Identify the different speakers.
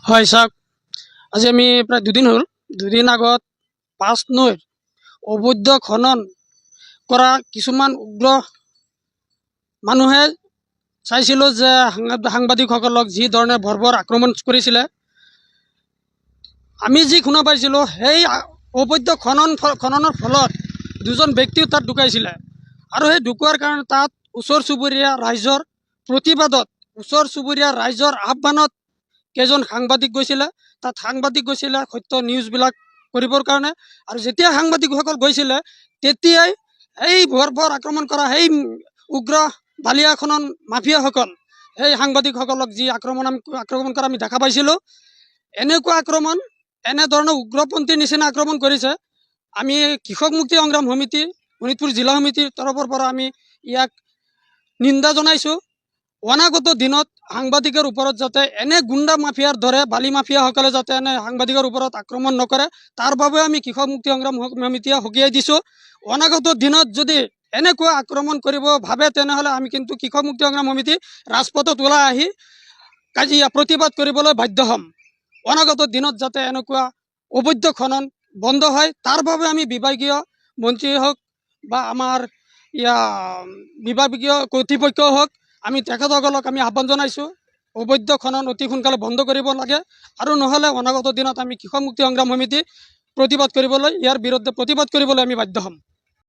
Speaker 1: হয় চাওক, আজি আমি প্ৰায় দুদিন হ'ল। দুদিন আগত পাঁচ নৈৰ অবৈধ খনন কৰা কিছুমান উগ্ৰ মানুহে চাইছিলোঁ যে সাংবাদিকসকলক যি ধৰণে বৰ্বৰ আক্ৰমণ কৰিছিলে। আমি যি শুনা পাইছিলোঁ, সেই অবৈধ খননৰ ফলত দুজন ব্যক্তিও তাত ঢুকাইছিলে আৰু সেই ঢুকোৱাৰ কাৰণে তাত ওচৰ চুবুৰীয়া ৰাইজৰ প্ৰতিবাদত, ওচৰ চুবুৰীয়া ৰাইজৰ আহ্বানত কেইজন সাংবাদিক গৈছিলে। তাত সাংবাদিক গৈছিলে সত্য নিউজবিলাক কৰিবৰ কাৰণে, আৰু যেতিয়া সাংবাদিকসকল গৈছিলে তেতিয়াই এই বৰ্বৰ আক্ৰমণ কৰা সেই উগ্ৰ বালিয়া খনন মাফিয়াসকল, সেই সাংবাদিকসকলক যি আক্ৰমণ কৰা আমি দেখা পাইছিলোঁ। এনেকুৱা আক্ৰমণ, এনেধৰণৰ উগ্ৰপন্থীৰ নিচিনা আক্ৰমণ কৰিছে। আমি কৃষক মুক্তি সংগ্ৰাম সমিতি, শোণিতপুৰ জিলা সমিতিৰ তৰফৰ পৰা আমি ইয়াক নিন্দা জনাইছোঁ। অনাগত দিনত সাংবাদিকৰ ওপৰত যাতে এনে গুণ্ডা মাফিয়াৰ দৰে বালি মাফিয়াসকলে যাতে এনে সাংবাদিকৰ ওপৰত আক্ৰমণ নকৰে, তাৰ বাবে আমি কৃষক মুক্তি সংগ্ৰাম সমিতিয়ে সকীয়াই দিছোঁ। অনাগত দিনত যদি এনেকুৱা আক্ৰমণ কৰিব ভাবে, তেনেহ'লে আমি কিন্তু কৃষক মুক্তি সংগ্ৰাম সমিতি ৰাজপথত ওলাই আহি কাজিয়া প্ৰতিবাদ কৰিবলৈ বাধ্য হ'ম। অনাগত দিনত যাতে এনেকুৱা অবৈধ খনন বন্ধ হয়, তাৰ বাবে আমি বিভাগীয় মন্ত্ৰী হওক বা আমাৰ বিভাগীয় কৰ্তৃপক্ষ হওক, আমি তেখেতসকলক আমি আহ্বান জনাইছোঁ অবৈধ খনন অতি সোনকালে বন্ধ কৰিব লাগে, আৰু নহ'লে অনাগত দিনত আমি কৃষক মুক্তি সংগ্ৰাম সমিতি ইয়াৰ বিৰুদ্ধে প্ৰতিবাদ কৰিবলৈ আমি বাধ্য হ'ম।